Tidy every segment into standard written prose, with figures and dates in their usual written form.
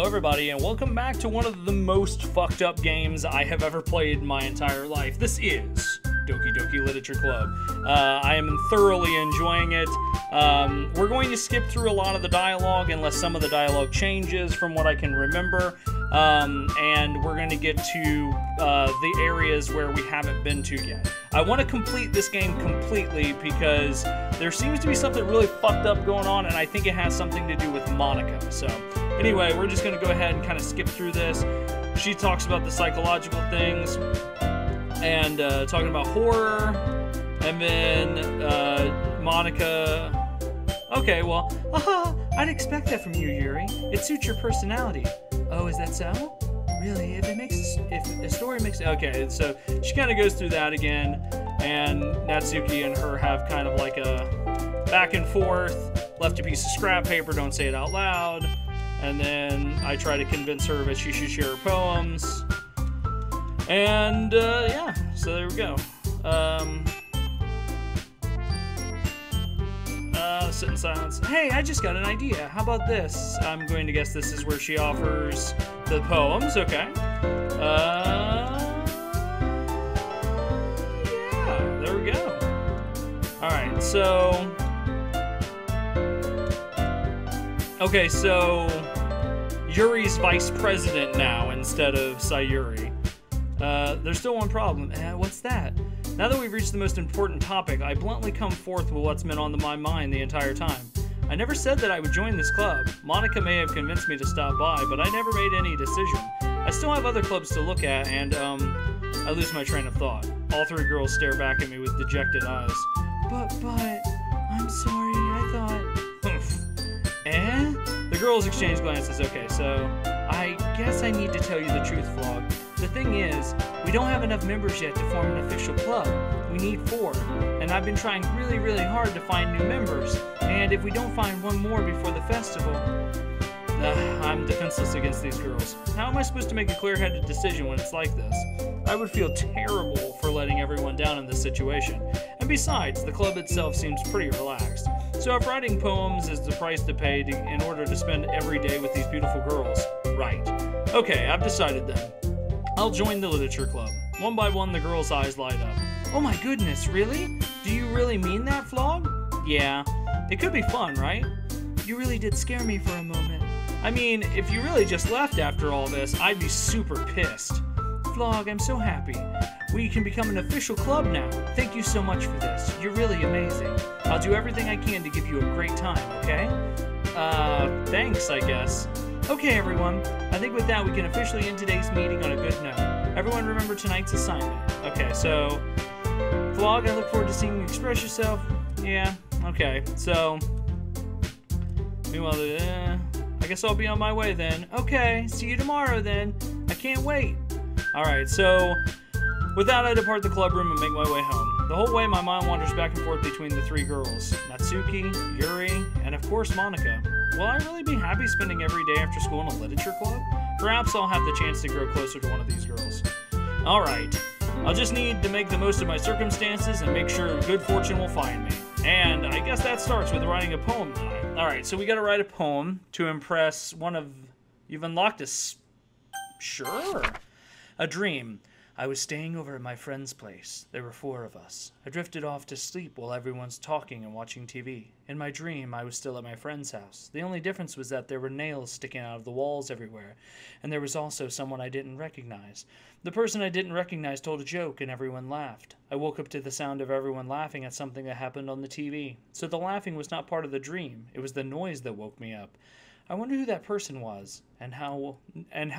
everybody, and welcome back to one of the most fucked up games I have ever played in my entire life. This is Doki Doki Literature Club. I am thoroughly enjoying it. We're going to skip through a lot of the dialogue unless some of the dialogue changes from what I can remember. And we're going to get to the areas where we haven't been to yet. I want to complete this game completely because there seems to be something really fucked up going on, and I think it has something to do with Monica. So anyway, we're just going to go ahead and kind of skip through this. She talks about the psychological things and talking about horror, and then Monica... Okay, well, I'd expect that from you, Yuri. It suits your personality. Oh, is that so? Really? If a story makes... Okay, so she kind of goes through that again, and Natsuki and her have kind of like a back and forth, left a piece of scrap paper, don't say it out loud, and then I try to convince her that she should share her poems, and yeah, so there we go. Sit in silence. Hey, I just got an idea. How about this? I'm going to guess this is where she offers the poems. Okay. Yeah, there we go. Alright, so... Okay, so... Yuri's vice president now instead of Sayuri. There's still one problem. What's that? Now that we've reached the most important topic, I bluntly come forth with what's been on my mind the entire time. I never said that I would join this club. Monica may have convinced me to stop by, but I never made any decision. I still have other clubs to look at, and, I lose my train of thought. All three girls stare back at me with dejected eyes. But, I'm sorry, I thought... Eh? The girls exchange glances. Okay, so, I guess I need to tell you the truth, Vlog. The thing is, we don't have enough members yet to form an official club. We need 4, and I've been trying really, really hard to find new members, and if we don't find one more before the festival... I'm defenseless against these girls. How am I supposed to make a clear-headed decision when it's like this? I would feel terrible for letting everyone down in this situation, and besides, the club itself seems pretty relaxed. So if writing poems is the price to pay in order to spend every day with these beautiful girls, right. Okay, I've decided then. I'll join the literature club. One by one, the girls' eyes light up. Oh my goodness, really? Do you really mean that, Vlog? Yeah. It could be fun, right? You really did scare me for a moment. I mean, if you really just left after all this, I'd be super pissed. Vlog, I'm so happy. We can become an official club now. Thank you so much for this. You're really amazing. I'll do everything I can to give you a great time, okay? Thanks, I guess. Okay, everyone. I think with that, we can officially end today's meeting on a good note. Everyone remember tonight's assignment. Okay, so... Vlog, I look forward to seeing you express yourself. Yeah, okay, so... Meanwhile, I guess I'll be on my way then. Okay, see you tomorrow then. I can't wait. Alright, so... With that, I depart the club room and make my way home. The whole way, my mind wanders back and forth between the 3 girls. Natsuki, Yuri, and of course, Monica. Will I really be happy spending every day after school in a literature club? Perhaps I'll have the chance to grow closer to one of these girls. Alright, I'll just need to make the most of my circumstances and make sure good fortune will find me. And I guess that starts with writing a poem tonight. Alright, so we gotta write a poem to impress one of... You've unlocked a... Sure. A dream. I was staying over at my friend's place. There were 4 of us. I drifted off to sleep while everyone's talking and watching TV. In my dream, I was still at my friend's house. The only difference was that there were nails sticking out of the walls everywhere, and there was also someone I didn't recognize. The person I didn't recognize told a joke, and everyone laughed. I woke up to the sound of everyone laughing at something that happened on the TV. So the laughing was not part of the dream. It was the noise that woke me up. I wonder who that person was, and how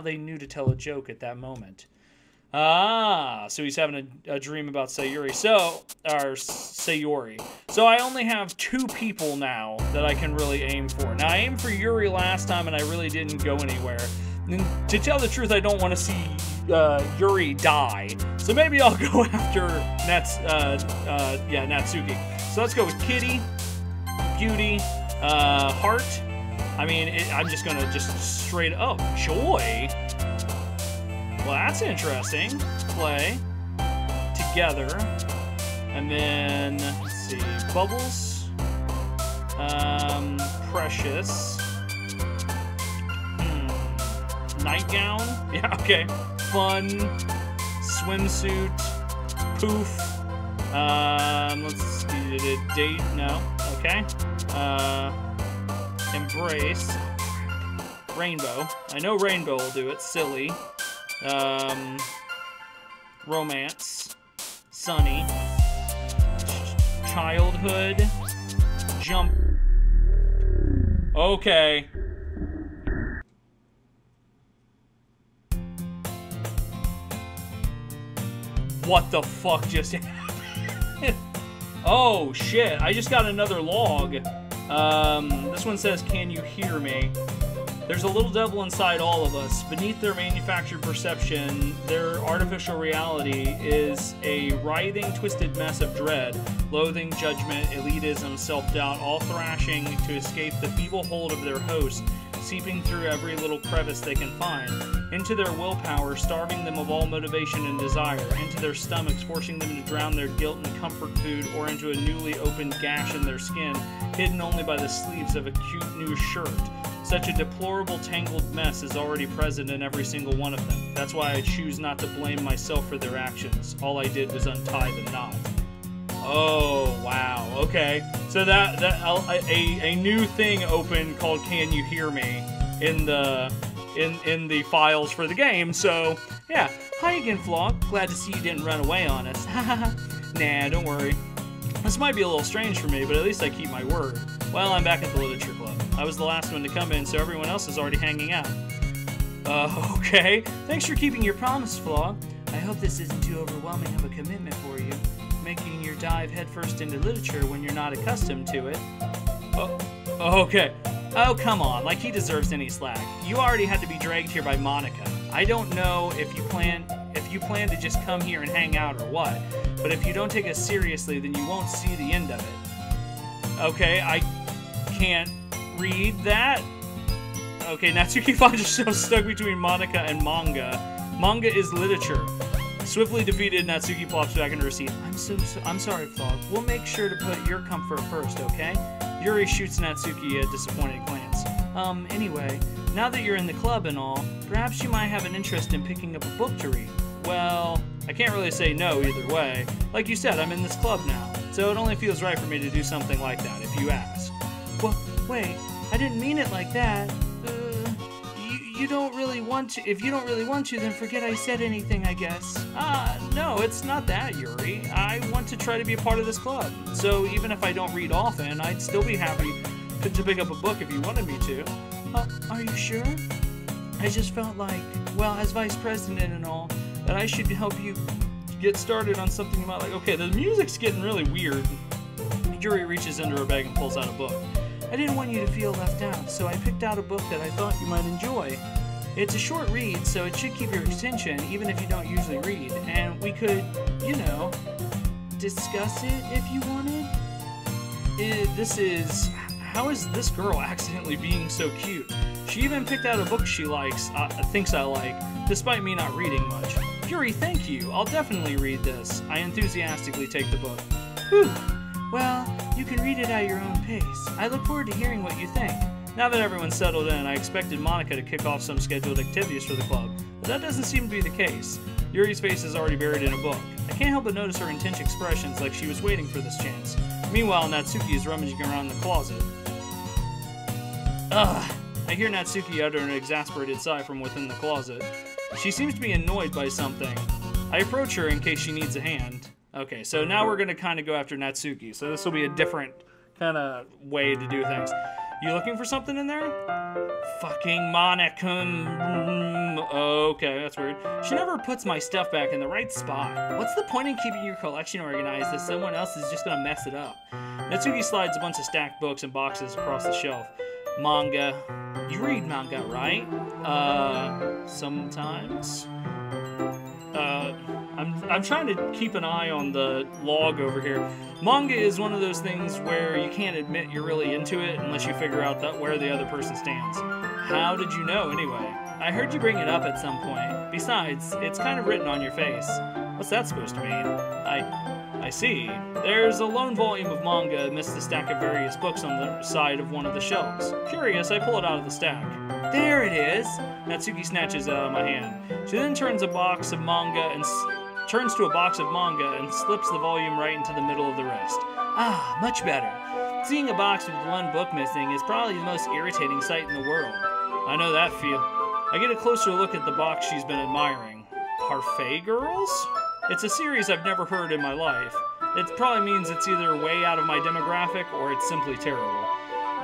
they knew to tell a joke at that moment. Ah, so he's having a dream about Sayuri. Sayuri. So I only have 2 people now that I can really aim for. Now, I aimed for Yuri last time, and I really didn't go anywhere. And to tell the truth, I don't want to see Yuri die. So maybe I'll go after Natsuki. So let's go with Kitty, Beauty, Heart. I mean, I'm just going to straight up. Joy. Well, that's interesting. Play. Together. And then, let's see, Bubbles. Precious. Nightgown? Yeah, okay. Fun. Swimsuit. Poof. Let's get a date. No. Okay. Embrace. Rainbow. I know Rainbow will do it. Silly. Romance. Sunny. Childhood. Jump. Okay. What the fuck just happened? Oh shit, I just got another log. This one says, "Can you hear me?" There's a little devil inside all of us. Beneath their manufactured perception, their artificial reality is a writhing, twisted mess of dread, loathing, judgment, elitism, self-doubt, all thrashing to escape the feeble hold of their host, seeping through every little crevice they can find, into their willpower, starving them of all motivation and desire, into their stomachs, forcing them to drown their guilt in comfort food, or into a newly opened gash in their skin, hidden only by the sleeves of a cute new shirt. Such a deplorable, tangled mess is already present in every single one of them. That's why I choose not to blame myself for their actions. All I did was untie the knot. Oh, wow. Okay. So that a new thing opened called "Can You Hear Me" in the files for the game. So, yeah. Hi again, Vlog. Glad to see you didn't run away on us. Nah, don't worry. This might be a little strange for me, but at least I keep my word. Well, I'm back at the Literature Club. I was the last one to come in, so everyone else is already hanging out. Okay. Thanks for keeping your promise, Vlog. I hope this isn't too overwhelming of a commitment for you, making your dive headfirst into literature when you're not accustomed to it. Oh, okay. Oh, come on, like he deserves any slack. You already had to be dragged here by Monica. I don't know if you plan to just come here and hang out or what, but if you don't take us seriously, then you won't see the end of it. Okay, I can't read that. Okay, Natsuki finds herself stuck between Monica and manga. Manga is literature. Swiftly defeated, Natsuki plops back into her seat. I'm sorry, Vlog. We'll make sure to put your comfort first, okay? Yuri shoots Natsuki a disappointed glance. Anyway, now that you're in the club and all, perhaps you might have an interest in picking up a book to read. Well, I can't really say no either way. Like you said, I'm in this club now, so it only feels right for me to do something like that, if you ask. Well, wait, I didn't mean it like that. You don't really want to. If you don't really want to, then forget I said anything, I guess. No, it's not that, Yuri. I want to try to be a part of this club. So even if I don't read often, I'd still be happy to pick up a book if you wanted me to. Are you sure? I just felt like, well, as vice president and all, that I should help you get started on something you might like. Okay, the music's getting really weird. Yuri reaches into her bag and pulls out a book. I didn't want you to feel left out, so I picked out a book that I thought you might enjoy. It's a short read, so it should keep your attention, even if you don't usually read. And we could, you know, discuss it if you wanted. How is this girl accidentally being so cute? She even picked out a book she likes, thinks I like, despite me not reading much. Yuri, thank you. I'll definitely read this. I enthusiastically take the book. Whew. Well, you can read it at your own pace. I look forward to hearing what you think. Now that everyone's settled in, I expected Monica to kick off some scheduled activities for the club, but that doesn't seem to be the case. Yuri's face is already buried in a book. I can't help but notice her intense expressions like she was waiting for this chance. Meanwhile, Natsuki is rummaging around the closet. Ugh! I hear Natsuki utter an exasperated sigh from within the closet. She seems to be annoyed by something. I approach her in case she needs a hand. Okay, so now we're gonna kind of go after Natsuki, so this will be a different kind of way to do things. You looking for something in there? Fucking Monica. Okay, that's weird. She never puts my stuff back in the right spot. What's the point in keeping your collection organized if someone else is just gonna mess it up? Natsuki slides a bunch of stacked books and boxes across the shelf. Manga. You read manga, right? Sometimes. I'm trying to keep an eye on the log over here. Manga is one of those things where you can't admit you're really into it unless you figure out where the other person stands. How did you know, anyway? I heard you bring it up at some point. Besides, it's kind of written on your face. What's that supposed to mean? I see. There's a lone volume of manga amidst the stack of various books on the side of one of the shelves. Curious, I pull it out of the stack. There it is! Natsuki snatches it out of my hand. She then turns to a box of manga and slips the volume right into the middle of the rest. Ah, much better. Seeing a box with one book missing is probably the most irritating sight in the world. I know that feel. I get a closer look at the box she's been admiring. Parfait Girls? It's a series I've never heard in my life. It probably means it's either way out of my demographic or it's simply terrible.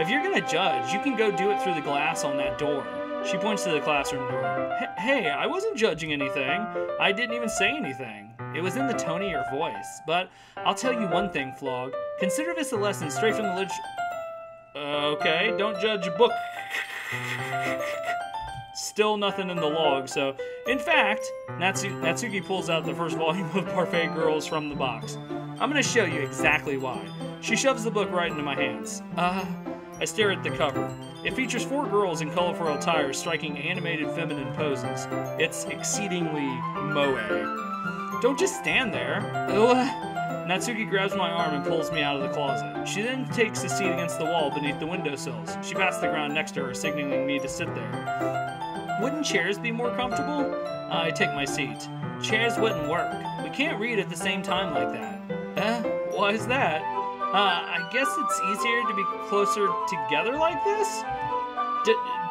If you're gonna judge, you can go do it through the glass on that door. She points to the classroom door. Hey, I wasn't judging anything. I didn't even say anything. It was in the tone of your voice. But I'll tell you one thing, Flog. Consider this a lesson straight from the okay, don't judge a book. Still nothing in the log, so... In fact, Natsuki pulls out the first volume of Parfait Girls from the box. I'm gonna show you exactly why. She shoves the book right into my hands. I stare at the cover. It features 4 girls in colorful attire striking animated feminine poses. It's exceedingly moe. Don't just stand there. Natsuki grabs my arm and pulls me out of the closet. She then takes a seat against the wall beneath the windowsills. She pats the ground next to her, signaling me to sit there. Wouldn't chairs be more comfortable? I take my seat. Chairs wouldn't work. We can't read at the same time like that. Why is that? I guess it's easier to be closer together like this?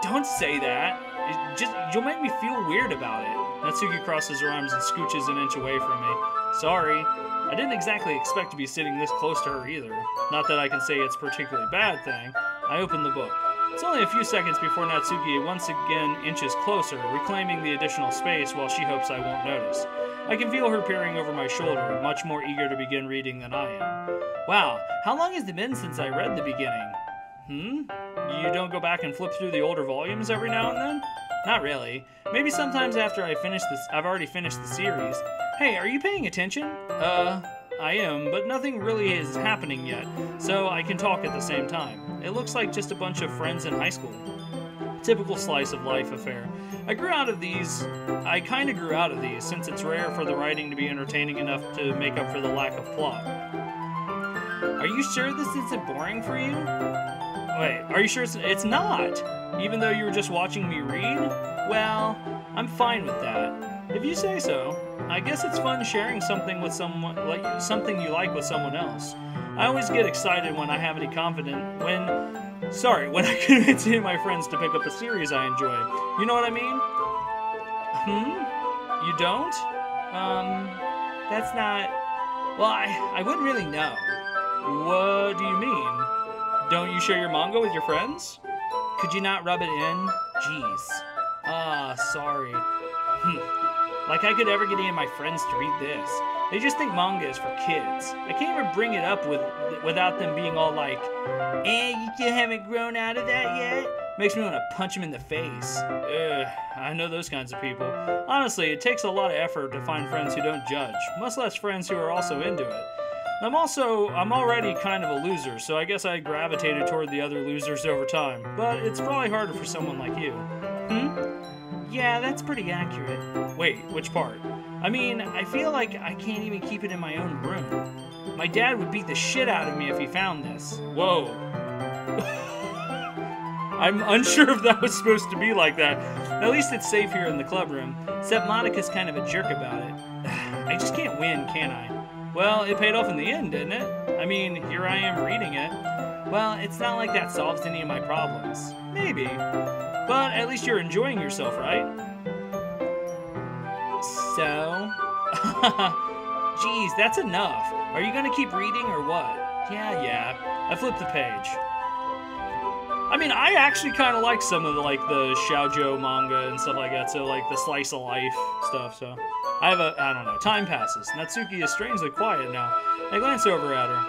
Don't say that. You'll make me feel weird about it. Natsuki crosses her arms and scooches an inch away from me. Sorry. I didn't exactly expect to be sitting this close to her either. Not that I can say it's a particularly bad thing. I open the book. It's only a few seconds before Natsuki once again inches closer, reclaiming the additional space while she hopes I won't notice. I can feel her peering over my shoulder, much more eager to begin reading than I am. Wow, how long has it been since I read the beginning? You don't go back and flip through the older volumes every now and then? Not really. Maybe sometimes after I've already finished the series. Hey, are you paying attention? I am, but nothing really is happening yet, so I can talk at the same time. It looks like just a bunch of friends in high school. Typical slice of life affair. I kinda grew out of these, since it's rare for the writing to be entertaining enough to make up for the lack of plot. Are you sure this isn't boring for you? Wait, are you sure it's not? Even though you were just watching me read? Well, I'm fine with that. If you say so. I guess it's fun sharing something with someone, something you like with someone else. I always get excited when I have any when I convince any of my friends to pick up a series I enjoy. You know what I mean? You don't? That's not... Well, I wouldn't really know. What do you mean? Don't you share your manga with your friends? Could you not rub it in? Jeez. Sorry. Like I could ever get any of my friends to read this. They just think manga is for kids. I can't even bring it up without them being all like, you still haven't grown out of that yet? Makes me want to punch them in the face. I know those kinds of people. Honestly, it takes a lot of effort to find friends who don't judge, much less friends who are also into it. I'm already kind of a loser, so I guess I gravitated toward the other losers over time, but it's probably harder for someone like you. Yeah, that's pretty accurate. Wait, which part? I mean, I feel like I can't even keep it in my own room. My dad would beat the shit out of me if he found this. Whoa. I'm unsure if that was supposed to be like that. At least it's safe here in the club room, except Monica's kind of a jerk about it. I just can't win, can I? Well, it paid off in the end, didn't it? I mean, here I am reading it. Well, it's not like that solves any of my problems. Maybe. But at least you're enjoying yourself, right? So? Geez, that's enough. Are you gonna keep reading or what? Yeah. I flipped the page. I mean, I actually kind of like some of the shoujo manga and stuff like that, so like the slice of life stuff, so. I don't know, time passes. Natsuki is strangely quiet now. I glance over at her.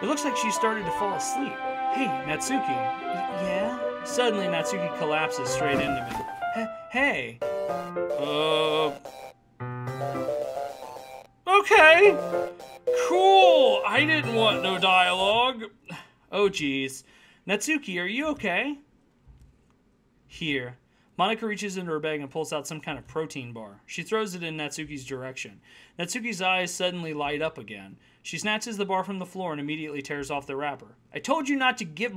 It looks like she started to fall asleep. Hey, Natsuki. Yeah? Suddenly, Natsuki collapses straight into me. Hey. Okay. Cool. I didn't want no dialogue. Oh, geez. Natsuki, are you okay? Here. Monica reaches into her bag and pulls out some kind of protein bar. She throws it in Natsuki's direction. Natsuki's eyes suddenly light up again. She snatches the bar from the floor and immediately tears off the wrapper. I told you not to give...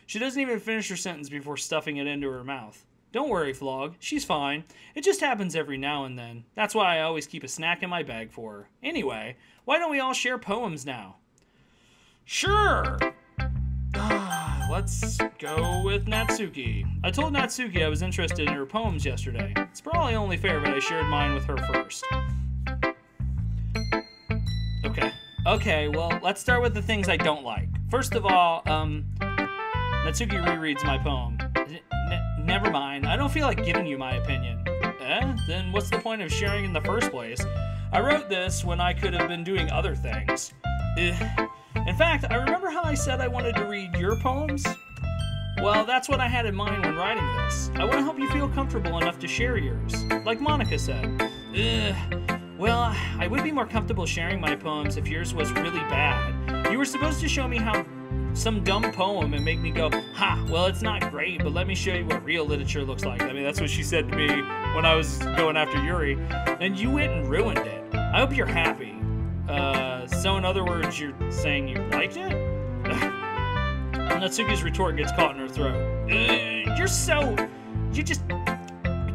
She doesn't even finish her sentence before stuffing it into her mouth. Don't worry, Flog. She's fine. It just happens every now and then. That's why I always keep a snack in my bag for her. Anyway, why don't we all share poems now? Sure! Let's go with Natsuki. I told Natsuki I was interested in her poems yesterday. It's probably only fair that I shared mine with her first. Okay, well, let's start with the things I don't like. First of all, Natsuki rereads my poem. Never mind, I don't feel like giving you my opinion. Then what's the point of sharing in the first place? I wrote this when I could have been doing other things. In fact, I remember how I said I wanted to read your poems? Well, that's what I had in mind when writing this. I want to help you feel comfortable enough to share yours, like Monica said. Well, I would be more comfortable sharing my poems if yours was really bad. You were supposed to show me how some dumb poem and make me go, ha, well, it's not great, but let me show you what real literature looks like. I mean, that's what she said to me when I was going after Yuri, and you went and ruined it. I hope you're happy. So in other words, you're saying you liked it? Natsuki's retort gets caught in her throat.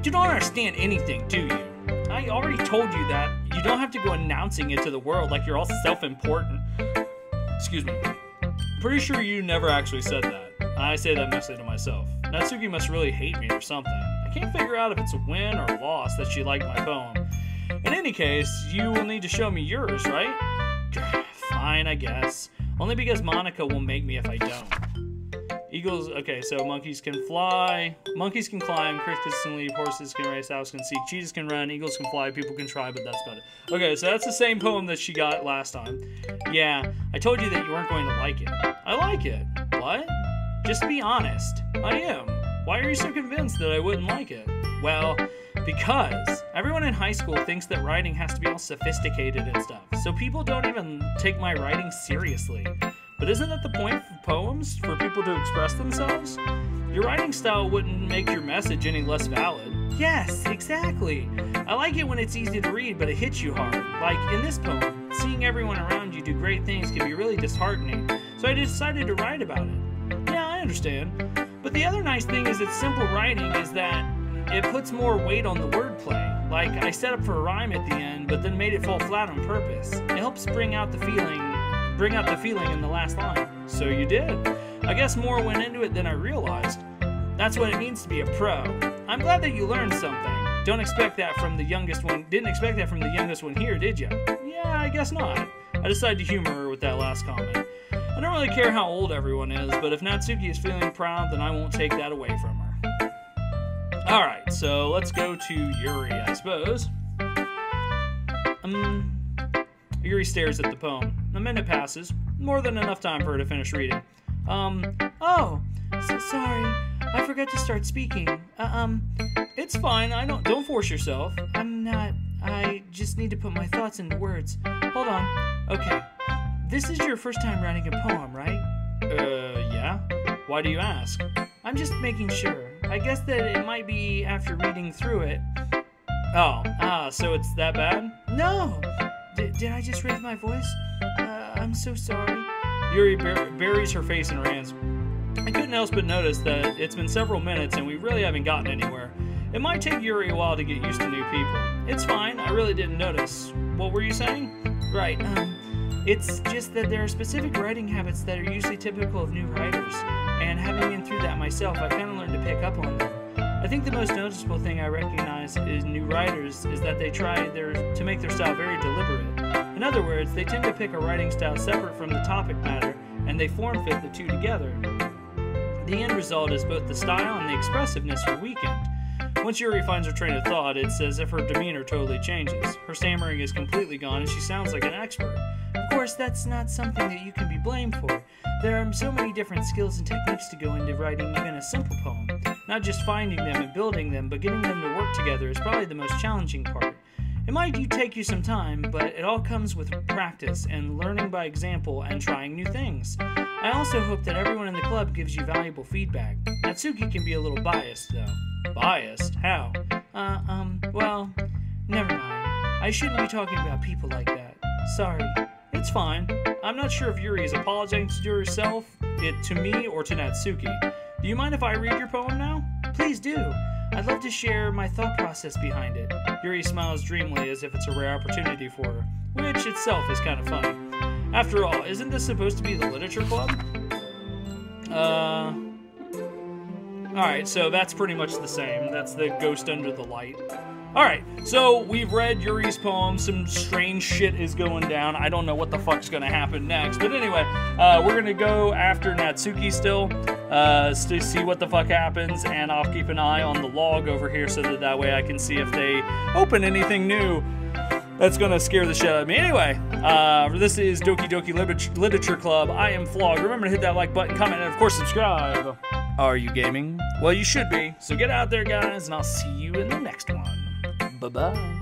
You don't understand anything, do you? I already told you that. You don't have to go announcing it to the world like you're all self-important. Excuse me. Pretty sure you never actually said that. I say that mostly to myself. Natsuki must really hate me or something. I can't figure out if it's a win or loss that she liked my poem. In any case, you will need to show me yours, right? Fine, I guess. Only because Monica will make me if I don't. Eagles, okay, so monkeys can fly, monkeys can climb, crickets can leap, horses can race, owls can seek, cheetahs can run, eagles can fly, people can try, but that's about it. Okay, so that's the same poem that she got last time. Yeah, I told you that you weren't going to like it. I like it. What? Just be honest. I am. Why are you so convinced that I wouldn't like it? Well, because everyone in high school thinks that writing has to be all sophisticated and stuff, so people don't even take my writing seriously. But isn't that the point of poems, for people to express themselves? Your writing style wouldn't make your message any less valid. Yes, exactly. I like it when it's easy to read, but it hits you hard. Like in this poem, seeing everyone around you do great things can be really disheartening, so I decided to write about it. Yeah, I understand. But the other nice thing is that simple writing is that it puts more weight on the wordplay. Like, I set up for a rhyme at the end, but then made it fall flat on purpose. It helps bring out the feeling in the last line. So you did. I guess more went into it than I realized. That's what it means to be a pro. I'm glad that you learned something. Didn't expect that from the youngest one here, did you? Yeah, I guess not. I decided to humor her with that last comment. I don't really care how old everyone is, but if Natsuki is feeling proud, then I won't take that away from her. Alright, so let's go to Yuri, I suppose. Yuri stares at the poem. A minute passes, more than enough time for her to finish reading. Oh, so sorry. I forgot to start speaking. It's fine. Don't force yourself. I just need to put my thoughts into words. Hold on. Okay. This is your first time writing a poem, right? Yeah. Why do you ask? I'm just making sure. I guess that it might be after reading through it. So it's that bad? No! Did I just raise my voice? I'm so sorry. Yuri buries her face in her hands. I couldn't else but notice that it's been several minutes and we really haven't gotten anywhere. It might take Yuri a while to get used to new people. It's fine, I really didn't notice. What were you saying? Right, it's just that there are specific writing habits that are usually typical of new writers, and having been through that myself, I kind of learned to pick up on them. I think the most noticeable thing I recognize in new writers is that they try to make their style very deliberate. In other words, they tend to pick a writing style separate from the topic matter, and they form fit the two together. The end result is both the style and the expressiveness are weakened. Once Yuri finds her train of thought, it's as if her demeanor totally changes. Her stammering is completely gone and she sounds like an expert. Of course, that's not something that you can be blamed for. There are so many different skills and techniques to go into writing even a simple poem. Not just finding them and building them, but getting them to work together is probably the most challenging part. It might take you some time, but it all comes with practice and learning by example and trying new things. I also hope that everyone in the club gives you valuable feedback. Natsuki can be a little biased, though. Biased? How? Well, never mind. I shouldn't be talking about people like that. Sorry. It's fine. I'm not sure if Yuri is apologizing to herself, to me, or to Natsuki. Do you mind if I read your poem now? Please do. I'd love to share my thought process behind it. Yuri smiles dreamily as if it's a rare opportunity for her, which itself is kind of funny. After all, isn't this supposed to be the literature club? Alright, so that's pretty much the same. That's the ghost under the light. Alright, so we've read Yuri's poem. Some strange shit is going down. I don't know what the fuck's gonna happen next. But anyway, we're gonna go after Natsuki still to see what the fuck happens. And I'll keep an eye on the log over here so that way I can see if they open anything new that's gonna scare the shit out of me. Anyway, this is Doki Doki Literature Club. I am Flog. Remember to hit that like button, comment, and of course subscribe. Are you gaming? Well, you should be. So get out there, guys, and I'll see you in the next one. Bye-bye.